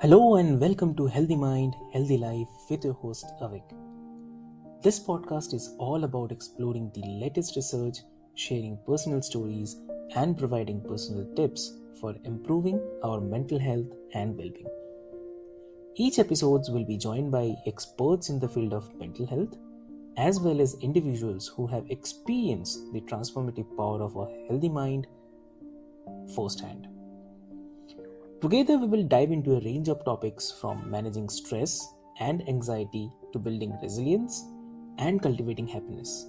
Hello and welcome to Healthy Mind, Healthy Life with your host Avik. This podcast is all about exploring the latest research, sharing personal stories, and providing personal tips for improving our mental health and well-being. Each episode will be joined by experts in the field of mental health, as well as individuals who have experienced the transformative power of a healthy mind firsthand. Together, we will dive into a range of topics from managing stress and anxiety to building resilience and cultivating happiness.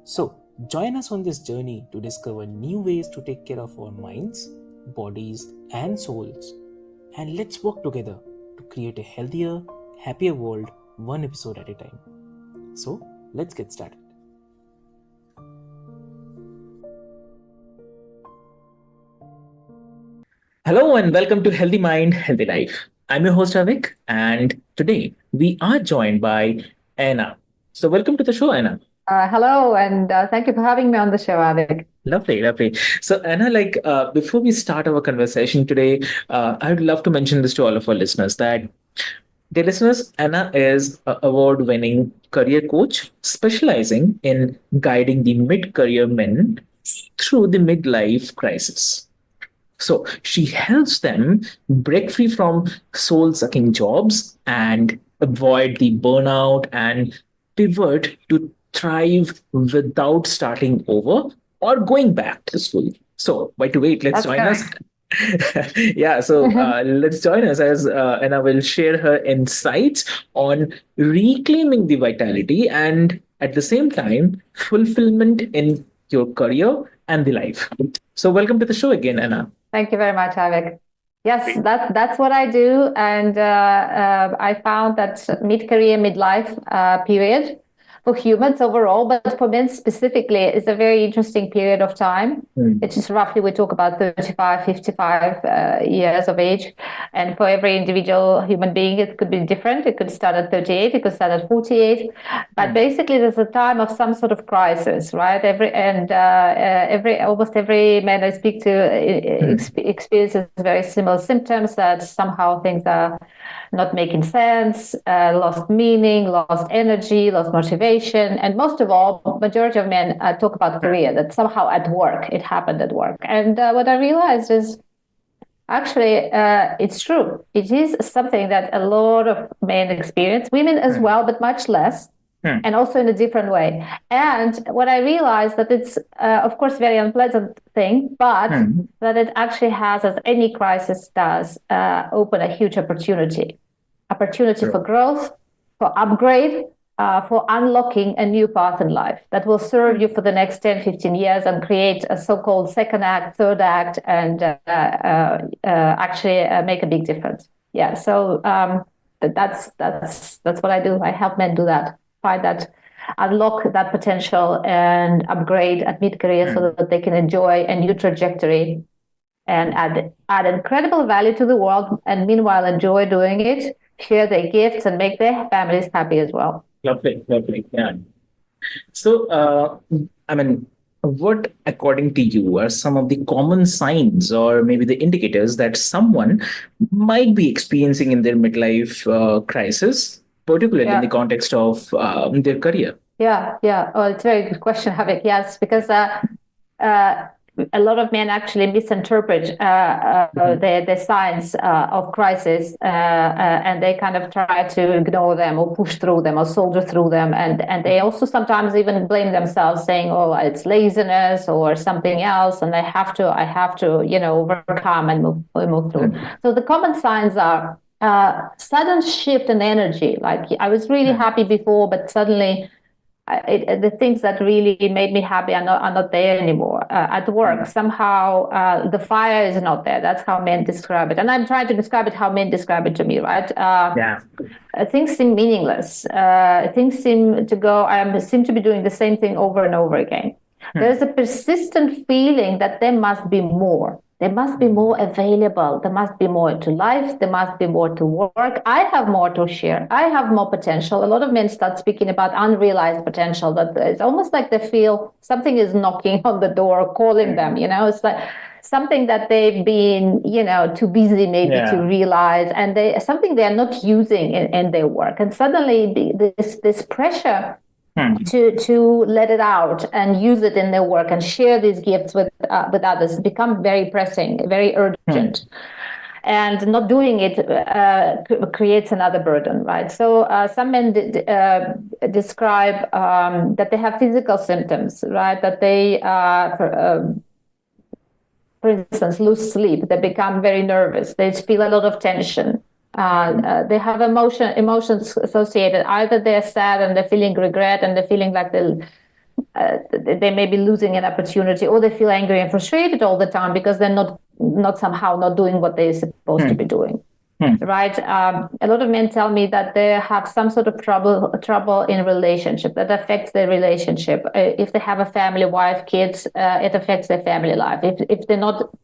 So, join us on this journey to discover new ways to take care of our minds, bodies, and souls. And let's work together to create a healthier, happier world, one episode at a time. So, let's get started. Hello and welcome to Healthy Mind, Healthy Life. I'm your host Avik, and today we are joined by Anna. So, welcome to the show, Anna. Hello, and thank you for having me on the show, Avik. Lovely. So, Anna, before we start our conversation today, I would love to mention this to all of our listeners that, dear listeners, Anna is an award-winning career coach specializing in guiding the mid-career men through the midlife crisis. So she helps them break free from soul sucking jobs and avoid the burnout and pivot to thrive without starting over or going back to school. So, why to wait? Let's That's join us. correct. Let's join us as Anna will share her insights on reclaiming the vitality and at the same time fulfillment in your career and the life. So, welcome to the show again, Anna. Thank you very much, Avik. Yes, that's what I do, and I found that mid-career, midlife period for humans overall, but for men specifically, is a very interesting period of time. It's just roughly, we talk about 35, 55 years of age. And for every individual human being, it could be different. It could start at 38, it could start at 48. But basically, there's a time of some sort of crisis, right? Almost every man I speak to experiences very similar symptoms, that somehow things are not making sense, lost meaning, lost energy, lost motivation. And most of all, majority of men talk about career, that somehow at work, it happened at work. And what I realized is actually, it's true. It is something that a lot of men experience, women as well, but much less. And also in a different way. And what I realized that it's, of course, very unpleasant thing, but that it actually has, as any crisis does, open a huge opportunity for growth, for upgrade, for unlocking a new path in life that will serve you for the next 10, 15 years and create a so-called second act, third act, and actually make a big difference. Yeah, so that's what I do. I help men do that. Find that, unlock that potential and upgrade at mid-career so that they can enjoy a new trajectory and add incredible value to the world, and meanwhile enjoy doing it, share their gifts, and make their families happy as well. Lovely. Yeah. So, what, according to you, are some of the common signs or maybe the indicators that someone might be experiencing in their midlife crisis, particularly in the context of their career? Yeah. Oh, it's a very good question, Havik. Yes, because a lot of men actually misinterpret the signs of crisis, and they kind of try to ignore them or push through them or soldier through them, and they also sometimes even blame themselves, saying, "Oh, it's laziness or something else," and I have to, overcome and move through. So the common signs are sudden shift in energy. Like, I was really happy before, but suddenly the things that really made me happy are not there anymore. At work, somehow the fire is not there. That's how men describe it. And I'm trying to describe it how men describe it to me, right? Things seem meaningless. Things seem to be doing the same thing over and over again. There's a persistent feeling that there must be more. There must be more available. There must be more to life. There must be more to work. I have more to share. I have more potential. A lot of men start speaking about unrealized potential. That it's almost like they feel something is knocking on the door, calling them. It's like something that they've been, too busy maybe to realize, and something they are not using in their work. And suddenly this pressure to let it out and use it in their work and share these gifts with others become very pressing, very urgent. And not doing it creates another burden, right? So some men describe that they have physical symptoms, right? That they, for instance, lose sleep. They become very nervous. They feel a lot of tension. They have emotions associated. Either they're sad and they're feeling regret and they're feeling like they may be losing an opportunity, or they feel angry and frustrated all the time because they're not somehow not doing what they're supposed to be doing. Right? A lot of men tell me that they have some sort of trouble in relationship that affects their relationship. If they have a family, wife, kids, it affects their family life. If they're not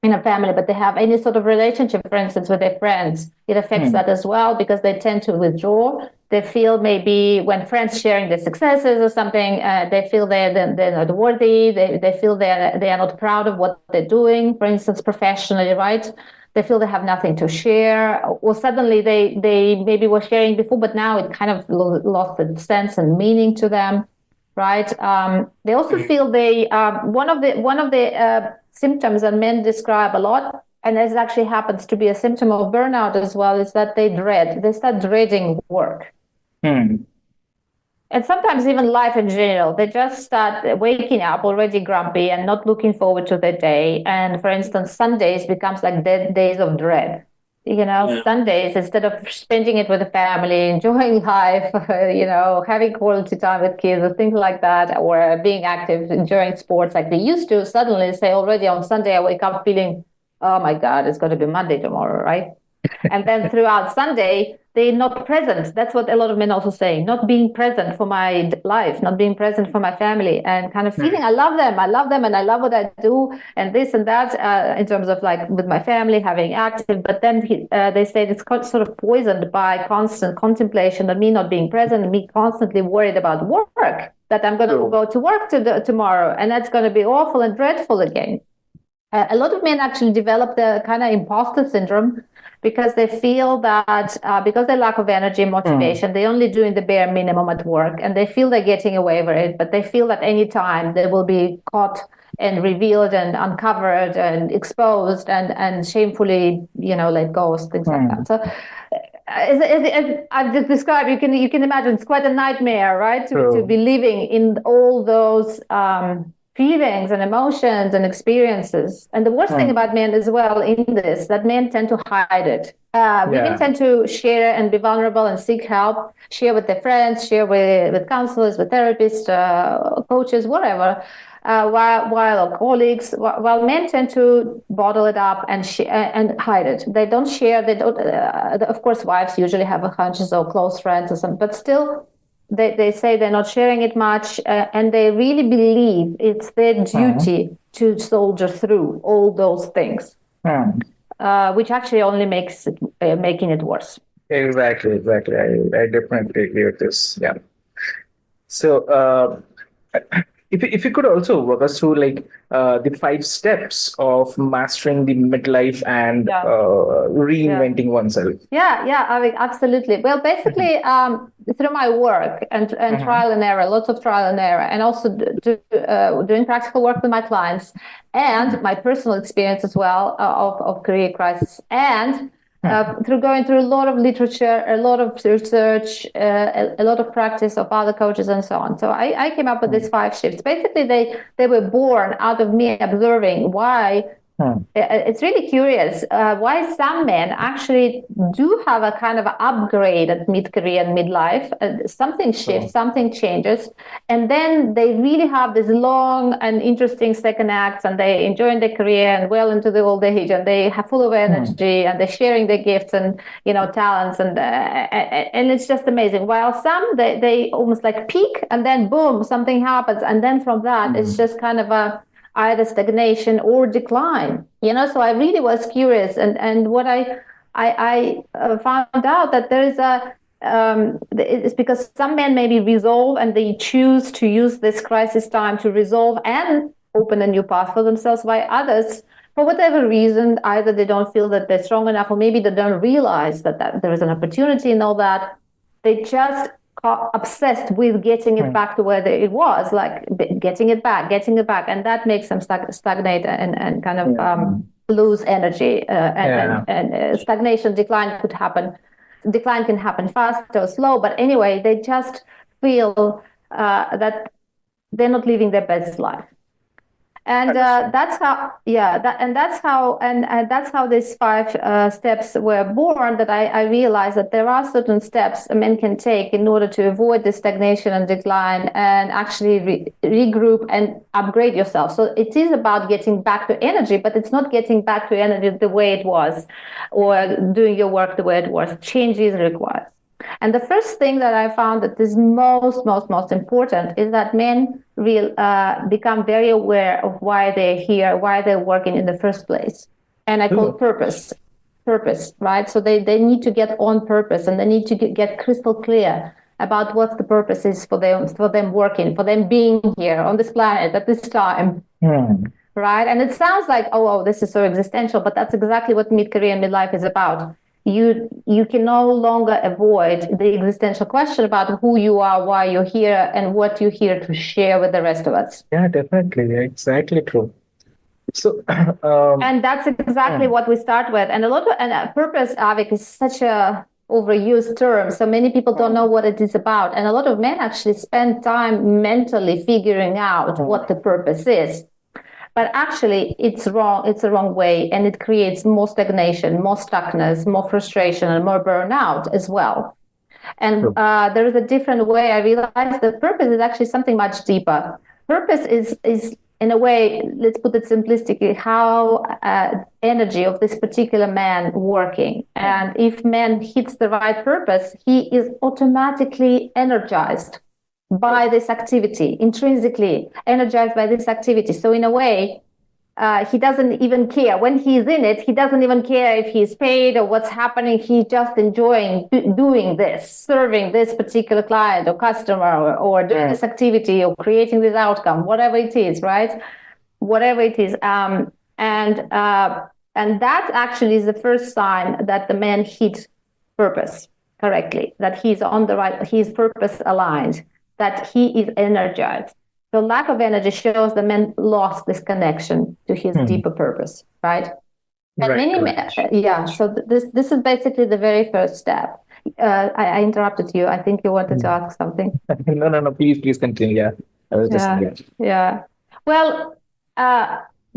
in a family, but they have any sort of relationship, for instance, with their friends, it affects that as well, because they tend to withdraw. They feel maybe when friends sharing their successes or something, they feel they're not worthy. They feel they are not proud of what they're doing, for instance, professionally, right? They feel they have nothing to share, or suddenly they maybe were sharing before, but now it kind of lost its sense and meaning to them, right? They also feel one of the symptoms that men describe a lot, and this actually happens to be a symptom of burnout as well, is that they start dreading work. And sometimes even life in general. They just start waking up already grumpy and not looking forward to their day. And for instance, Sundays becomes like days of dread. Sundays, instead of spending it with the family, enjoying life, having quality time with kids or things like that, or being active, enjoying sports like they used to, suddenly say already on Sunday, I wake up feeling, oh my God, it's going to be Monday tomorrow, right? And then throughout Sunday, they're not present. That's what a lot of men also say, not being present for my life, not being present for my family, and kind of feeling I love them, and I love what I do, and this and that, in terms of like with my family, having active. But then they say it's sort of poisoned by constant contemplation of me not being present, and me constantly worried about work, that I'm going to go to work tomorrow, and that's going to be awful and dreadful again. A lot of men actually develop the kind of imposter syndrome, because they feel that because they lack of energy and motivation, they're only doing the bare minimum at work, and they feel they're getting away with it, but they feel that any time they will be caught and revealed and uncovered and exposed and shamefully, let go, things like that. So as I've just described, you can imagine it's quite a nightmare, right? To be living in all those feelings and emotions and experiences. And the worst thing about men as well in this, that men tend to hide it. Women tend to share and be vulnerable and seek help, share with their friends, share with counselors, with therapists, coaches, whatever, while colleagues, while men tend to bottle it up and hide it. They don't share. They don't. Of course, wives usually have a hunches or close friends or something, but still, they say they're not sharing it much, and they really believe it's their duty to soldier through all those things, which actually only makes it making it worse. Exactly. I definitely agree with this. Yeah. So, if you could also walk us through like the 5 steps of mastering the midlife and reinventing oneself. Avik, absolutely. Well, basically, through my work and trial and error, lots of trial and error, and also doing practical work with my clients, and my personal experience as well of career crisis, and through going through a lot of literature, a lot of research, a lot of practice of other coaches and so on. So I came up with these 5 shifts. Basically, they were born out of me observing why. It's really curious why some men actually do have a kind of upgrade at mid-career and midlife. Something shifts, something changes, and then they really have this long and interesting second acts, and they enjoy their career and well into the old age, and they have full of energy, and they're sharing their gifts and talents, and it's just amazing. While some they almost like peak, and then boom, something happens, and then from that it's just kind of either stagnation or decline, so I really was curious, and what I found out that there is it's because some men maybe resolve and they choose to use this crisis time to resolve and open a new path for themselves, while others for whatever reason, either they don't feel that they're strong enough, or maybe they don't realize that there is an opportunity and all that. They just got obsessed with getting it back to where it was, like getting it back, and that makes them stagnate and kind of lose energy. And stagnation, decline could happen. Decline can happen fast or slow, but anyway, they just feel that they're not living their best life. And that's how, that's how these 5 steps were born. That I realized that there are certain steps a man can take in order to avoid the stagnation and decline, and actually regroup and upgrade yourself. So it is about getting back to energy, but it's not getting back to energy the way it was, or doing your work the way it was. Change is required. And the first thing that I found that is most important is that men become very aware of why they're here, why they're working in the first place. And I call purpose, right? So they need to get on purpose, and they need to get crystal clear about what the purpose is for them working, for them being here on this planet at this time. Right? And it sounds like, oh, this is so existential, but that's exactly what mid-career and midlife is about. You can no longer avoid the existential question about who you are, why you're here, and what you're here to share with the rest of us. Yeah, definitely. Exactly true. So, and that's exactly what we start with. And purpose, Avik, is such a overused term. So many people don't know what it is about. And a lot of men actually spend time mentally figuring out what the purpose is. But actually, it's wrong. It's the wrong way, and it creates more stagnation, more stuckness, more frustration, and more burnout as well. And there is a different way. I realized that purpose is actually something much deeper. Purpose is in a way, let's put it simplistically, how energy of this particular man working. And if man hits the right purpose, he is automatically energized by this activity, intrinsically energized by this activity. So in a way, he doesn't even care. When he's in it, he doesn't even care if he's paid or what's happening. He's just enjoying doing this, serving this particular client or customer, or doing this activity or creating this outcome, whatever it is, right? Whatever it is. And that actually is the first sign that the man hit purpose correctly, that he's on the right, he's purpose aligned, that he is energized. The lack of energy shows the man lost this connection to his deeper purpose, right? And many men, so this is basically the very first step. I interrupted you. I think you wanted to ask something. No. Please continue. Yeah, I was just Well,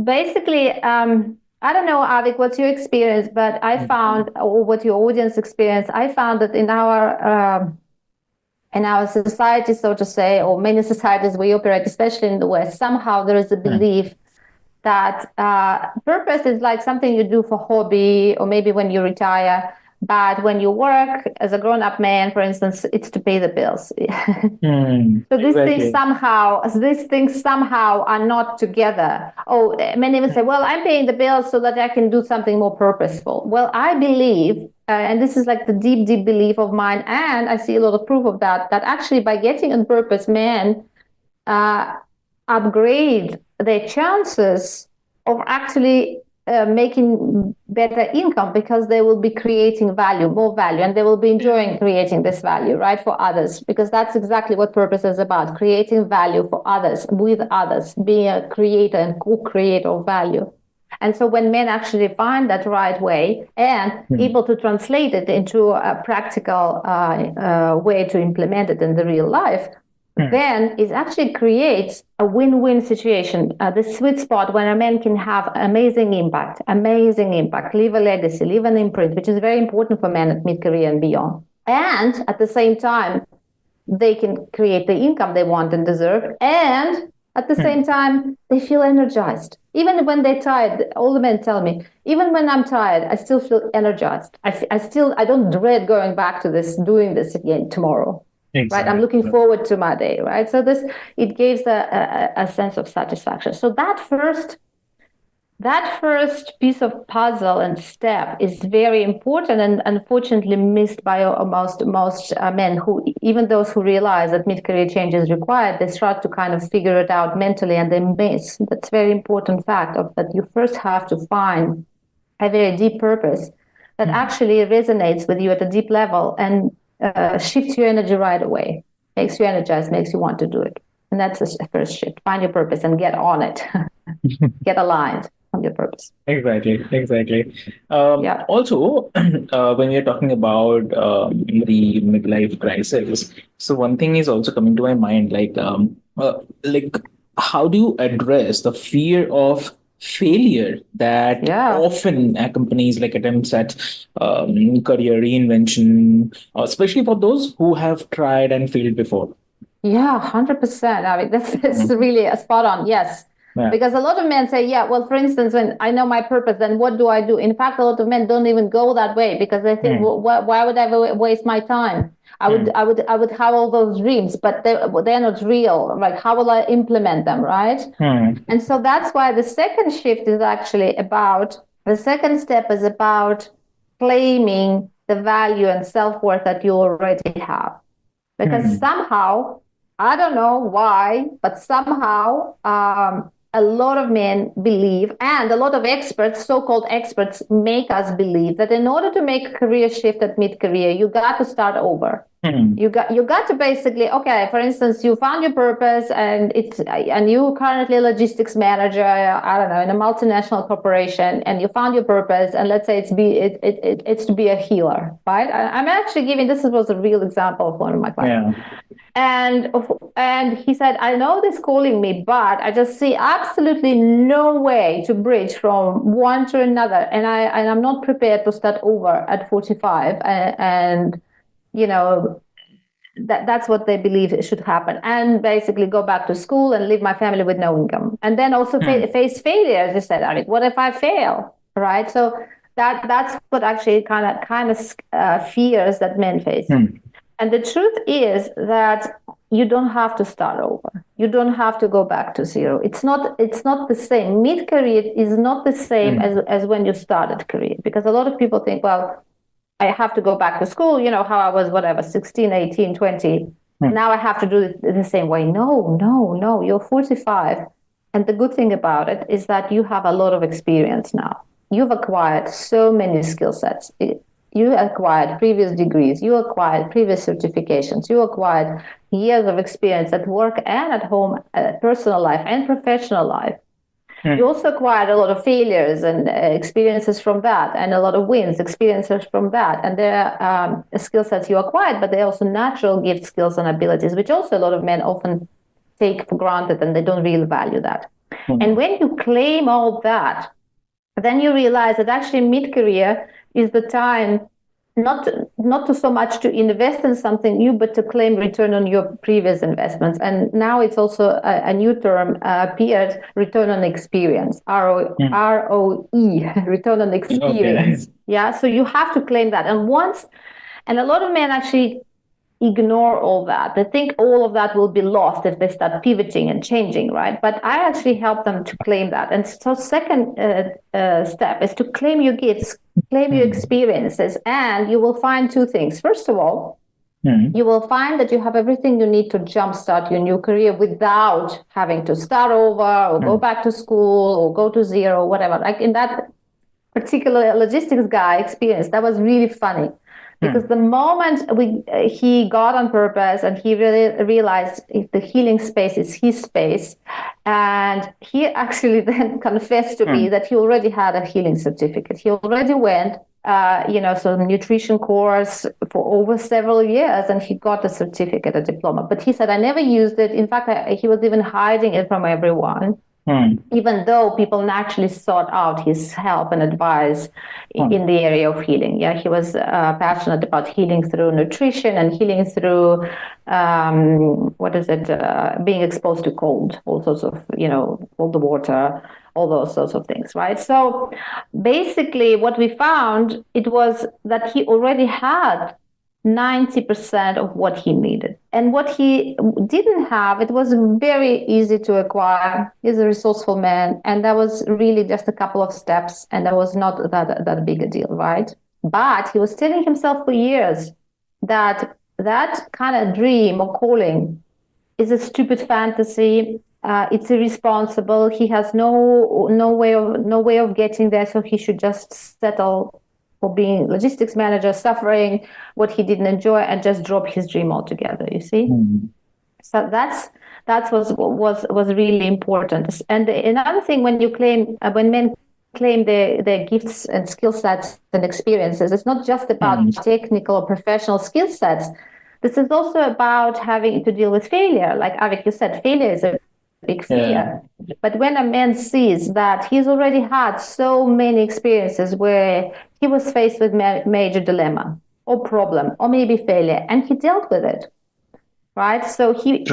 basically, I don't know, Avik, what's your experience, but I found, or what your audience experienced, I found that in our society, so to say, or many societies we operate, especially in the West, somehow there is a belief that purpose is like something you do for hobby, or maybe when you retire. But when you work as a grown-up man, for instance, it's to pay the bills. So these things somehow are not together. Oh, many even say, well, I'm paying the bills so that I can do something more purposeful. Well, I believe, and this is like the deep belief of mine, and I see a lot of proof of that actually by getting on purpose, men upgrade their chances of actually making better income, because they will be creating more value, and they will be enjoying creating this value, right, for others, because that's exactly what purpose is about, creating value for others, with others, being a creator and co-creator of value. And so when men actually find that right way and able to translate it into a practical way to implement it in the real life, then it actually creates a win-win situation, the sweet spot where a man can have amazing impact, leave a legacy, leave an imprint, which is very important for men at mid-career and beyond. And at the same time, they can create the income they want and deserve. And at the same time, they feel energized. Even when they're tired, all the men tell me, even when I'm tired, I still feel energized. I don't dread going back to doing this again tomorrow. Exactly. Right, I'm looking forward to my day, right? So it gives a sense of satisfaction. So that that first piece of puzzle and step is very important, and unfortunately missed by most men, who, even those who realize that mid-career change is required, they start to kind of figure it out mentally, and they miss that's very important fact of that you first have to find a very deep purpose that actually resonates with you at a deep level and shifts your energy right away, makes you energized, makes you want to do it. And that's the first shift. Find your purpose and get on it. Get aligned on your purpose. Exactly. Yeah. Also, when we are talking about the midlife crisis, so one thing is also coming to my mind, like how do you address the fear of failure that Yeah. often accompanies like attempts at career reinvention, especially for those who have tried and failed before? Yeah, 100%. I mean, that's really a spot on. Yes. Yeah. Because a lot of men say, yeah, well, for instance, when I know my purpose, then what do I do? In fact, a lot of men don't even go that way because they think, well, why would I waste my time? I would have all those dreams, but they're not real. Like, how will I implement them, right? And so that's why the second shift is actually about, the second step is about claiming the value and self-worth that you already have. Because somehow, I don't know why, but somehow a lot of men believe, and a lot of experts, so-called experts, make us believe that in order to make a career shift at mid-career, you got to start over. You got to basically, okay, for instance, you found your purpose and you currently a logistics manager, I don't know, in a multinational corporation, and you found your purpose, and let's say it's to be a healer, right? I'm actually giving, this was a real example of one of my clients. And he said, I know this calling me, but I just see absolutely no way to bridge from one to another, and I'm not prepared to start over at 45, and you know, that's what they believe should happen, and basically go back to school and leave my family with no income, and then also face failure. As you said, Avik, what if I fail, right? So that's what actually kind of fears that men face. And the truth is that you don't have to start over. You don't have to go back to zero. It's not the same. Mid-career is not the same as when you started career, because a lot of people think, well, I have to go back to school, you know, how I was, whatever, 16, 18, 20. Now I have to do it the same way. No, you're 45. And the good thing about it is that you have a lot of experience now. You've acquired so many skill sets. You acquired previous degrees. You acquired previous certifications. You acquired years of experience at work and at home, personal life and professional life. You also acquired a lot of failures and experiences from that, and a lot of wins, experiences from that. And there are skill sets you acquired, but they're also natural gift skills and abilities, which also a lot of men often take for granted, and they don't really value that. And when you claim all that, then you realize that actually mid-career is the time not to so much to invest in something new, but to claim return on your previous investments. And now it's also a new term appeared, return on experience, ROE, return on experience. Okay. Yeah, so you have to claim that. And a lot of men actually ignore all that. They think all of that will be lost if they start pivoting and changing, right? But I actually help them to claim that. And so second step is to claim your gifts, claim your experiences, and you will find two things. First of all, you will find that you have everything you need to jumpstart your new career without having to start over or go back to school or go to zero, whatever. Like in that particular logistics guy experience, that was really funny. Because the moment he got on purpose and he really realized the healing space is his space, and he actually then confessed to me that he already had a healing certificate. He already went, some nutrition course for over several years, and he got a certificate, a diploma. But he said, I never used it. In fact, he was even hiding it from everyone. Even though people naturally sought out his help and advice in the area of healing. Yeah, he was passionate about healing through nutrition and healing through, being exposed to cold, all sorts of, cold water, all those sorts of things, right? So basically what we found, it was that he already had 90% of what he needed. And what he didn't have, it was very easy to acquire. He's a resourceful man. And that was really just a couple of steps. And that was not that big a deal, right? But he was telling himself for years that kind of dream or calling is a stupid fantasy. It's irresponsible. He has no way of getting there. So he should just settle for being logistics manager, suffering what he didn't enjoy, and just drop his dream altogether. You see, so that was really important. And another thing, when men claim their gifts and skill sets and experiences, it's not just about technical or professional skill sets. This is also about having to deal with failure. Like Avik, you said, failure is a big fear. But when a man sees that he's already had so many experiences where he was faced with major dilemma or problem or maybe failure, and he dealt with it, right? So he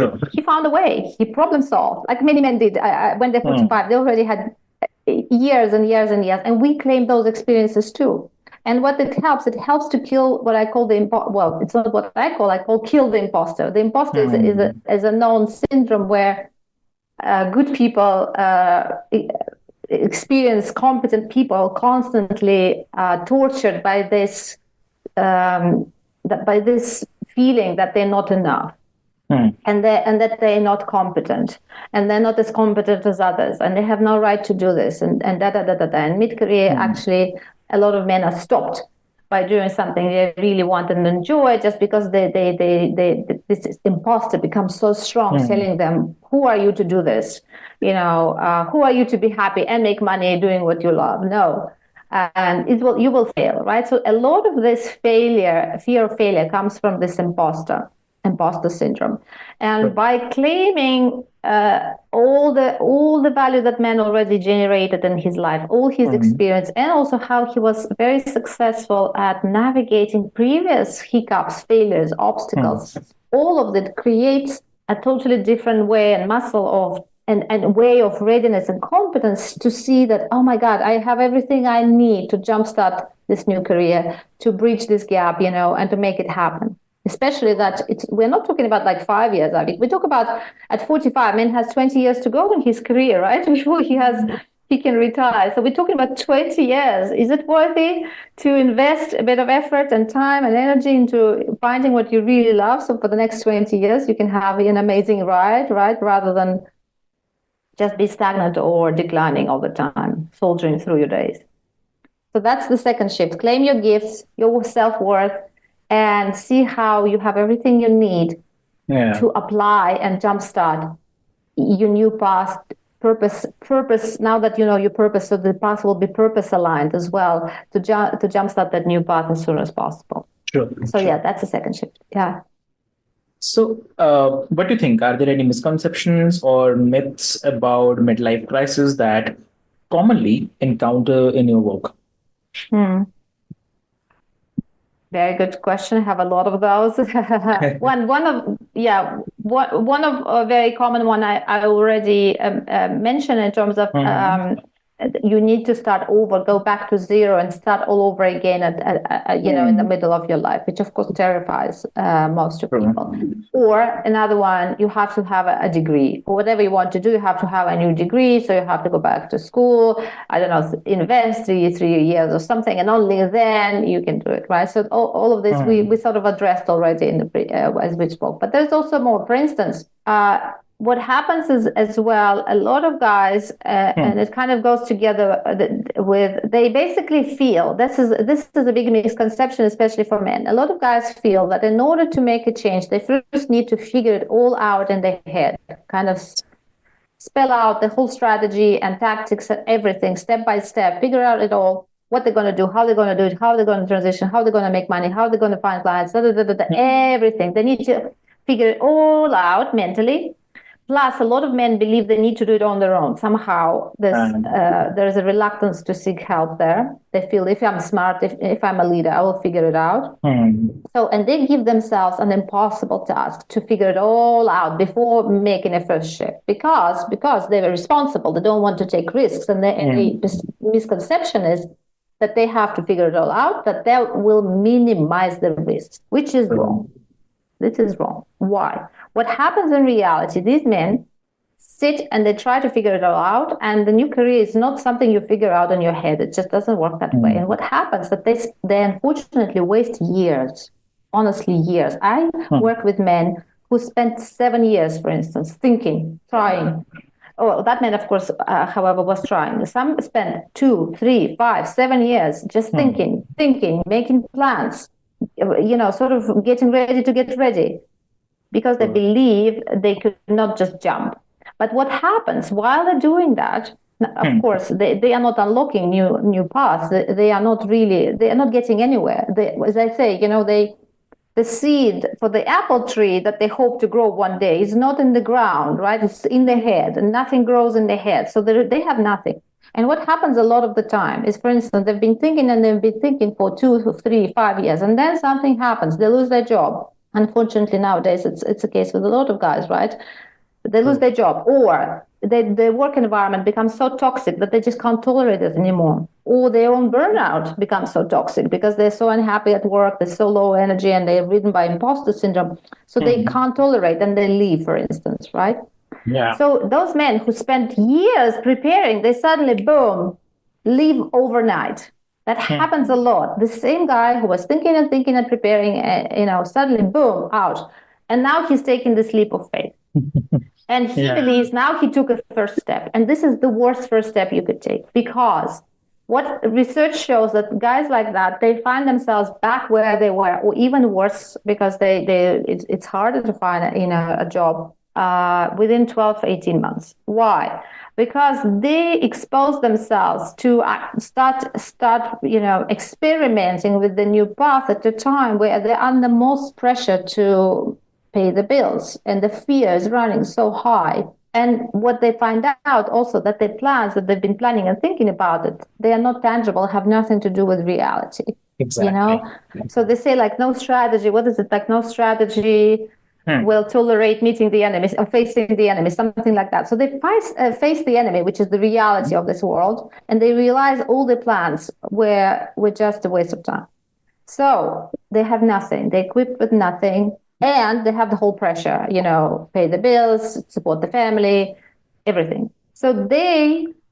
found a way. He problem solved, like many men did. When they're 45, they already had years and years and years, and we claim those experiences too. And what it helps to kill what I call it's not what I call kill the imposter. The imposter is a known syndrome where good people experience competent people constantly tortured by this feeling that they're not enough. And that they're not competent, and they're not as competent as others, and they have no right to do this, and And mid-career, actually, a lot of men are stopped by doing something they really want and enjoy, just because this imposter becomes so strong, telling them, "Who are you to do this? Who are you to be happy and make money doing what you love?" No. And you will fail, right? So a lot of this fear of failure, comes from this imposter syndrome. And by claiming all the value that man already generated in his life, all his experience, and also how he was very successful at navigating previous hiccups, failures, obstacles, all of that creates a totally different way and muscle of and way of readiness and competence to see that, oh my God, I have everything I need to jumpstart this new career, to bridge this gap, and to make it happen. Especially that we're not talking about like 5 years, Avik. We talk about at 45, man has 20 years to go in his career, right? Before he can retire. So we're talking about 20 years. Is it worthy to invest a bit of effort and time and energy into finding what you really love? So for the next 20 years, you can have an amazing ride, right? Rather than just be stagnant or declining all the time, soldiering through your days. So that's the second shift. Claim your gifts, your self-worth, and see how you have everything you need to apply and jumpstart your new path, purpose. Now that you know your purpose, so the path will be purpose aligned as well, to jumpstart that new path as soon as possible. Sure. So yeah, that's the second shift. Yeah. So, what do you think? Are there any misconceptions or myths about midlife crisis that commonly encounter in your work? Very good question. I have a lot of those. one of a very common one I already mentioned in terms of you need to start over, go back to zero, and start all over again in the middle of your life, which of course terrifies most of people. Or another one, you have to have a degree for whatever you want to do. You have to have a new degree, so you have to go back to school. I don't know, invest 3 years or something, and only then you can do it, right? So all of this we sort of addressed already in the as we spoke. But there's also more. For instance, what happens is as well, a lot of guys, and it kind of goes together with, they basically feel, this is a big misconception, especially for men. A lot of guys feel that in order to make a change, they first need to figure it all out in their head, kind of spell out the whole strategy and tactics and everything, step by step, figure out it all, what they're going to do, how they're going to do it, how they're going to transition, how they're going to make money, how they're going to find clients, everything. They need to figure it all out mentally. Plus, a lot of men believe they need to do it on their own. Somehow, there's a reluctance to seek help there. They feel, if I'm smart, if I'm a leader, I will figure it out. So, and they give themselves an impossible task to figure it all out before making a first shift, because they're responsible. They don't want to take risks. And the misconception is, that they have to figure it all out, that they will minimize the risk, which is wrong. This is wrong. Why? What happens in reality, these men sit and they try to figure it all out, and the new career is not something you figure out in your head. It just doesn't work that way. And what happens that they unfortunately waste years, honestly years. I work with men who spent 7 years, for instance, thinking, trying. Oh, that man, of course, however, was trying. Some spent 2, 3, 5, 7 years just thinking, making plans, sort of getting ready to get ready, because they believe they could not just jump. But what happens while they're doing that? Of course, they are not unlocking new paths. They are not getting anywhere. As I say, the seed for the apple tree that they hope to grow one day is not in the ground, right? It's in their head, and nothing grows in their head. So they have nothing. And what happens a lot of the time is, for instance, they've been thinking for 2, 3, 5 years, and then something happens. They lose their job. Unfortunately, nowadays, it's a case with a lot of guys, right? They lose their job, or their work environment becomes so toxic that they just can't tolerate it anymore. Or their own burnout becomes so toxic because they're so unhappy at work, they're so low energy, and they're ridden by imposter syndrome. So they can't tolerate, and they leave, for instance, right? Yeah. So those men who spent years preparing, they suddenly, boom, leave overnight. That happens a lot. The same guy who was thinking and preparing, suddenly, boom, out. And now he's taking this leap of faith. And he believes now he took a first step. And this is the worst first step you could take, because what research shows that guys like that, they find themselves back where they were, or even worse, because it's harder to find a job within 12, 18 months. Why? Because they expose themselves to start experimenting with the new path at a time where they're under most pressure to pay the bills, and the fear is running so high. And what they find out also, that their plans that they've been planning and thinking about it, they are not tangible, have nothing to do with reality. Exactly. So they say, like, no strategy. What is it? Like, no strategy will tolerate meeting the enemy or facing the enemy, something like that. So they face the enemy, which is the reality of this world, and they realize all the plans were just a waste of time. So they have nothing. They're equipped with nothing. And they have the whole pressure, pay the bills, support the family, everything. So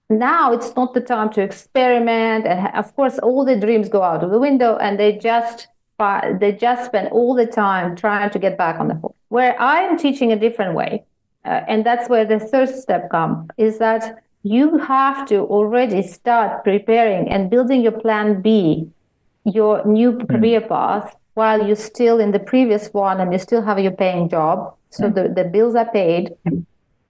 now it's not the time to experiment. And of course, all the dreams go out of the window, and they just spend all the time trying to get back on the horse. Where I am teaching a different way, and that's where the third step comes, is that you have to already start preparing and building your plan B, your new career path, while you're still in the previous one and you still have your paying job. So the bills are paid,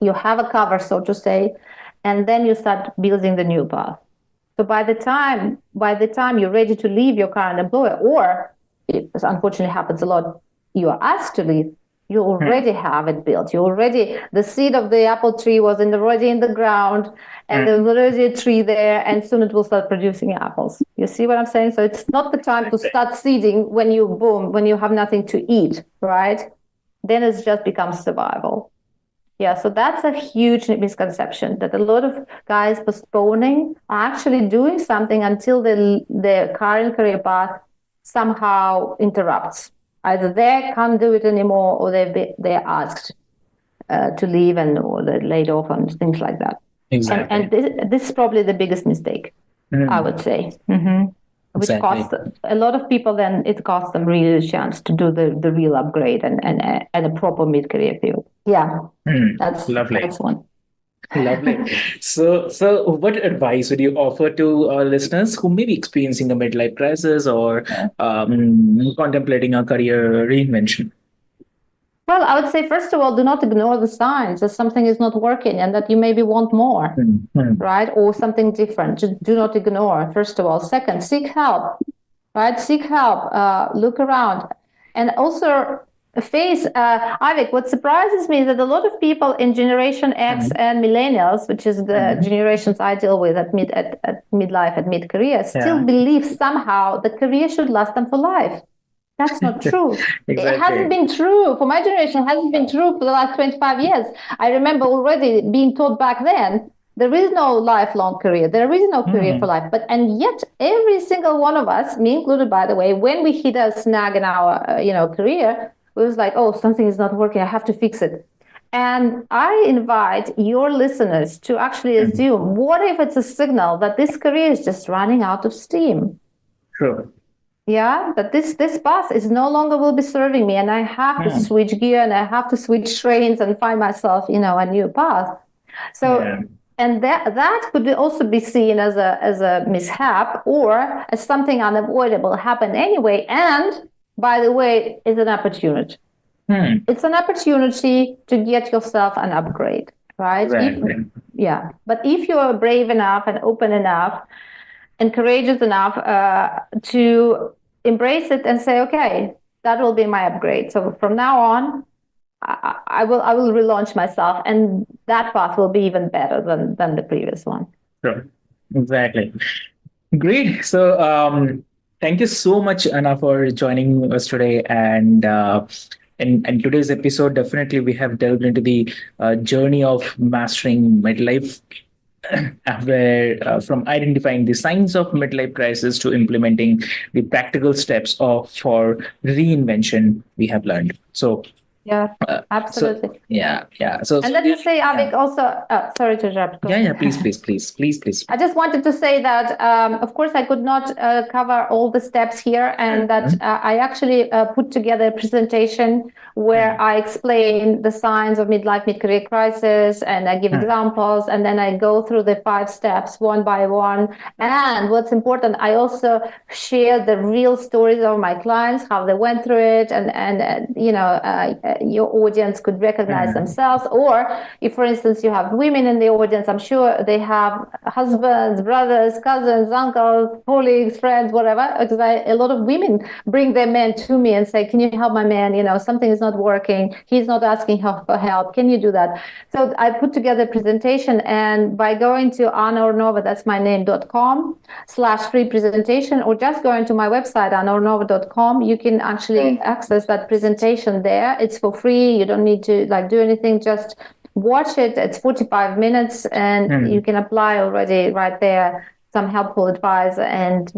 you have a cover, so to say, and then you start building the new path. So by the time you're ready to leave your current employer, or it unfortunately happens a lot, you are asked to leave, you already have it built. The seed of the apple tree was already in the ground, and there's already a tree there, and soon it will start producing apples. You see what I'm saying? So it's not the time to start seeding when you have nothing to eat, right? Then it just becomes survival. Yeah, so that's a huge misconception, that a lot of guys postponing are actually doing something until their current career path somehow interrupts. Either they can't do it anymore, or they're asked to leave, or they're laid off and things like that. Exactly. And this is probably the biggest mistake, I would say. Which costs a lot of people. Then it costs them really a chance to do the real upgrade and a proper mid-career field. Yeah, that's lovely. That's one. Lovely. So what advice would you offer to our listeners who may be experiencing a midlife crisis or contemplating a career reinvention? Well, I would say, first of all, do not ignore the signs that something is not working and that you maybe want more, right? Or something different. Just do not ignore, first of all. Second, seek help, right? Seek help, look around. And also face, Avik, what surprises me is that a lot of people in Generation X and Millennials, which is the generations I deal with at midlife, at mid-career, still believe somehow the career should last them for life. That's not true. Exactly. It hasn't been true. For my generation, it hasn't been true for the last 25 years. I remember already being taught back then There is no lifelong career. There is no career for life. And yet every single one of us, me included, by the way, when we hit a snag in our career, we was like, oh, something is not working. I have to fix it. And I invite your listeners to actually assume, what if it's a signal that this career is just running out of steam? Sure. Yeah, that this path is no longer will be serving me, and I have to switch gear, and I have to switch trains and find myself, a new path. So, and that could also be seen as a mishap or as something unavoidable, happen anyway. And by the way, is an opportunity. It's an opportunity to get yourself an upgrade, right? But if you're brave enough and open enough and courageous enough to embrace it and say, okay, that will be my upgrade. So from now on, I will relaunch myself, and that path will be even better than the previous one. Sure. Exactly. Great. So thank you so much, Anna, for joining us today. And in today's episode, definitely we have delved into the journey of mastering midlife, where from identifying the signs of midlife crisis to implementing the practical steps for reinvention we have learned. So yeah, absolutely. So and let me say, Avik, also, sorry to interrupt. Please. I just wanted to say that, of course, I could not cover all the steps here, and that I actually put together a presentation where I explain the signs of midlife, mid-career crisis, and I give examples, and then I go through the 5 steps one by one. And what's important, I also share the real stories of my clients, how they went through it, and your audience could recognize themselves. Or if, for instance, you have women in the audience, I'm sure they have husbands, brothers, cousins, uncles, colleagues, friends, whatever. Because a lot of women bring their men to me and say, can you help my man? Something is not working. He's not asking for help. Can you do that? So I put together a presentation, and by going to AnnaOrnova, that's my name.com/free presentation, or just going to my website, annaornova.com, you can actually access that presentation there. It's for free. You don't need to do anything. Just watch it. It's 45 minutes, and you can apply already right there some helpful advice and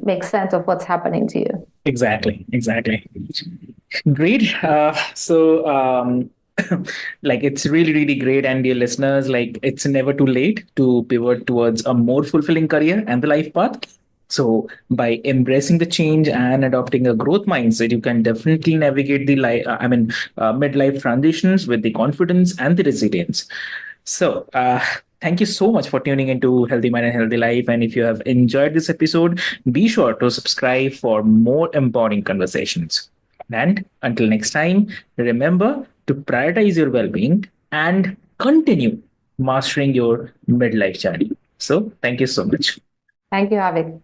make sense of what's happening to you. Exactly. Great. So it's really great. And dear listeners, it's never too late to pivot towards a more fulfilling career and the life path. So by embracing the change and adopting a growth mindset, you can definitely navigate the midlife transitions with the confidence and the resilience. So thank you so much for tuning into Healthy Mind and Healthy Life. And if you have enjoyed this episode, be sure to subscribe for more empowering conversations. And until next time, remember to prioritize your well-being and continue mastering your midlife journey. So thank you so much. Thank you, Avik.